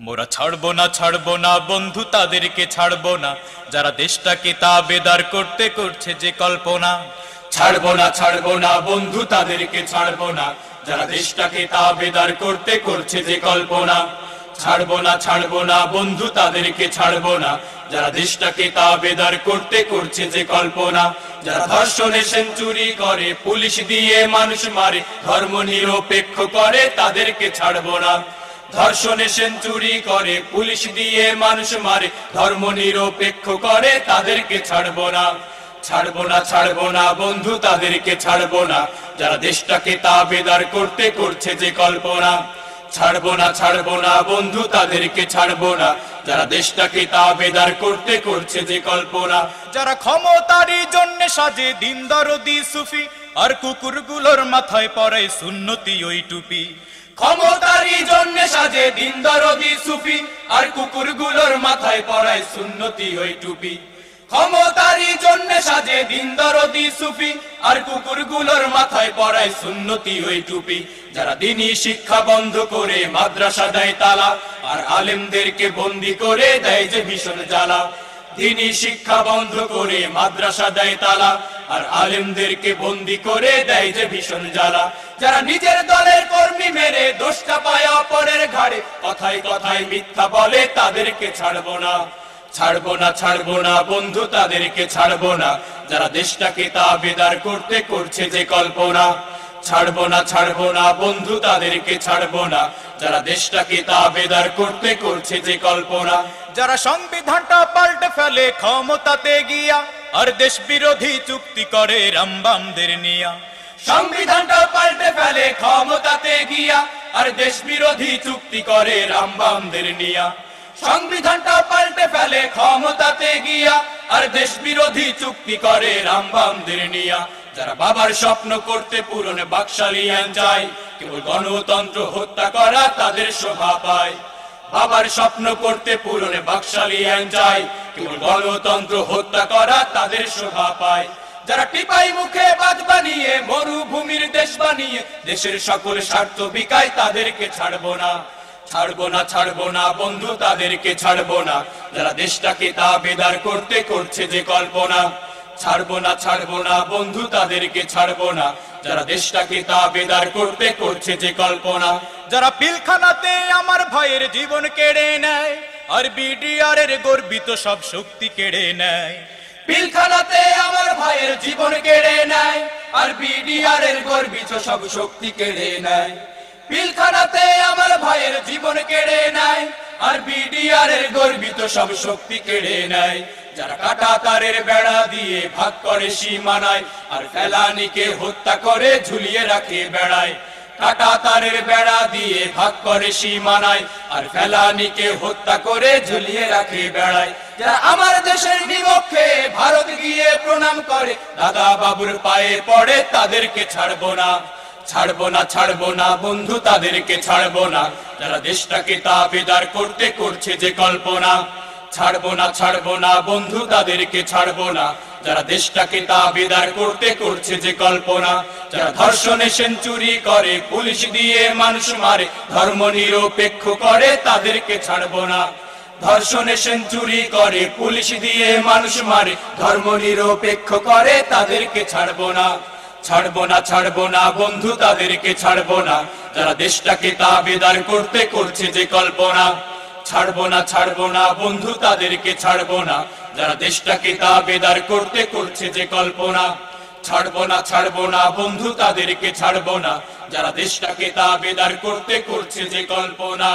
মোরা ছাড়বো না বন্ধু তাদেরকে ছাড়বো না, যারা দেশটাকে তাবেদার করতে করছে যে কল্পনা। ছাড়বো না বন্ধু তাদেরকে ছাড়বো না, যারা দেশটাকে তাবেদার করতে করছে যে কল্পনা। ছাড়বো না বন্ধু তাদেরকে ছাড়বো না, যারা দেশটাকে তাবেদার করতে করছে যে কল্পনা। যারা ধর্ষণে সেঞ্চুরি করে, পুলিশ দিয়ে মানুষ মারে, ধর্ম নিরপেক্ষ করে, তাদেরকে ছাড়বো না। ধর্ষণে সেঞ্চুরি করে, পুলিশ দিয়ে মানুষ মারে, ধর্ম নিরপেক্ষ করে, তাদেরকে ছাড়বো না। ছাড়বো না বন্ধু তাদেরকে ছাড়বো না, যারা দেশটাকে তাবেদার করতে করছে যে কল্পনা। ছাড়বো না বন্ধু তাদেরকে ছাড়বো না, যারা দেশটাকে তাবেদার করতে করছে যে কল্পনা। যারা ক্ষমতারই জন্য সাজে দিন দরদি সুফি, আর কুকুরগুলোর মাথায় পড়ায় সুন্নতি ওই টুপি। ক্ষমতারই জন্য সাজে দিন দরদি সুফি, আর কুকুরগুলোর মাথায় পড়ায় সুন্নতি ওই টুপি। ক্ষমতারই জন্য সাজে দিন দরদি সুফি, আর কুকুরগুলোর মাথায় পড়ায় সুন্নতি ওই টুপি। যারা দ্বীনি শিক্ষা বন্ধ করে মাদ্রাসা দেয় তালা, আর আলেমদেরকে বন্দি করে দেয় যে ভীষণ জ্বালা। দ্বীনি শিক্ষা বন্ধ করে মাদ্রাসা দেয় তালা, আর আলেমদেরকে বন্দি করে দেয় যে ভীষণ জ্বালা। যারা নিজের দলের কর্মী মেরে দোষটা পায় অপরের ঘাড়ে, কথায় কথায় মিথ্যা বলে, তাদেরকে ছাড়বো না বন্ধু তাদেরকে ছাড়বো না, যারা দেশটাকে তাবেদার করতে করছে যে কল্পনা। ছাড়বো না বন্ধু তাদেরকে ছাড়বো না, যারা দেশটাকে তাবেদার করতে করছে যে কল্পনা। যারা সংবিধানটা পাল্টে ফেলে ক্ষমতাতে গিয়া, আর দেশ বিরোধী চুক্তি করে রামবামদের নিয়া। সংবিধানটা পাল্টে ফেলে ক্ষমতাতে গিয়া, আর দেশ বিরোধী চুক্তি করে রামবামদের নিয়া। সংবিধানটা পাল্টে ফেলে ক্ষমতাতে গিয়া, আর দেশ বিরোধী চুক্তি করে রামবামদের নিয়া। যারা বাবার স্বপ্ন করতে পূরণ বাকশালিয়ান চায়, কেবল গণতন্ত্র হত্যা করা তাদের শোভা পায়। বাবার স্বপ্ন করতে পূরণ বাকশালিয়ান চায়, কেবল গণতন্ত্র হত্যা করা তাদের শোভা পায়। যারা টিপাই মুখে বাদ বানিয়ে মরুভূমির দেশ বানিয়ে দেশের সকল স্বার্থ বিকায়, তাদেরকে ছাড়বো না বন্ধু তাদেরকে ছাড়বো না, যারা দেশটাকে তাবেদার করতে করছে যে কল্পনা। ছাড়বো না বন্ধু তাদেরকে ছাড়বো না, যারা দেশটাকে তাবেদার করতে করছে যে কল্পনা। যারা পিলখানাতে আমার ভাইয়ের জীবন কেড়ে নেয়, আর বিডিআর এর গর্বিত সব শক্তি কেড়ে নেয়। পিলখানাতে আমার ভাইয়ের জীবন কেড়ে নেয়, আর বিডিআর এর গর্বিত সব শক্তি কেড়ে নেয়। পিলখানাতে আমার ভাইয়ের জীবন কেড়ে নেয়, আর বিডিআর এর গর্বিত সব শক্তি কেড়ে নেয়। যারা কাটা তারের বেড়া দিয়ে ভাগ করে সীমানায়, আর ফেলানিকে হত্যা করে ঝুলিয়ে রাখে বেড়ায়। কাটা তারের বেড়া দিয়ে ভাগ করে সীমানায়, আর ফেলানিকে হত্যা করে ঝুলিয়ে রাখে বেড়ায়। যারা আমার দেশের বিপক্ষে ভারত গিয়ে প্রণাম করে, দাদা বাবুর পায়ে পড়ে, তাদেরকে ছাড়বো না বন্ধু তাদেরকে ছাড়বো না, যারা দেশটাকে তাবেদার করতে করছে যে কল্পনা। ছাড়বো না বন্ধু তাদেরকে ছাড়বো না, যারা দেশটাকে তাবেদার করতে করছে যে কল্পনা। যারা ধর্ষণে সেঞ্চুরি করে, পুলিশ দিয়ে মানুষ মারে, ধর্ম নিরপেক্ষ করে, তাদেরকে ছাড়বো না। ধর্ষণে সেঞ্চুরি করে, পুলিশ দিয়ে মানুষ মারে, ধর্ম নিরপেক্ষ করে, তাদেরকে ছাড়বো না বন্ধু তাদেরকে ছাড়বো না, যারা দেশটাকে তাবেদার করতে করছে যে কল্পনা। ছাড়বো না বন্ধু তাদেরকে ছাড়বো না, যারা দেশটাকে তাবেদার করতে করছে যে কল্পনা। ছাড়বো না বন্ধু তাদেরকে ছাড়বো না, যারা দেশটাকে তাবেদার করতে করছে যে কল্পনা।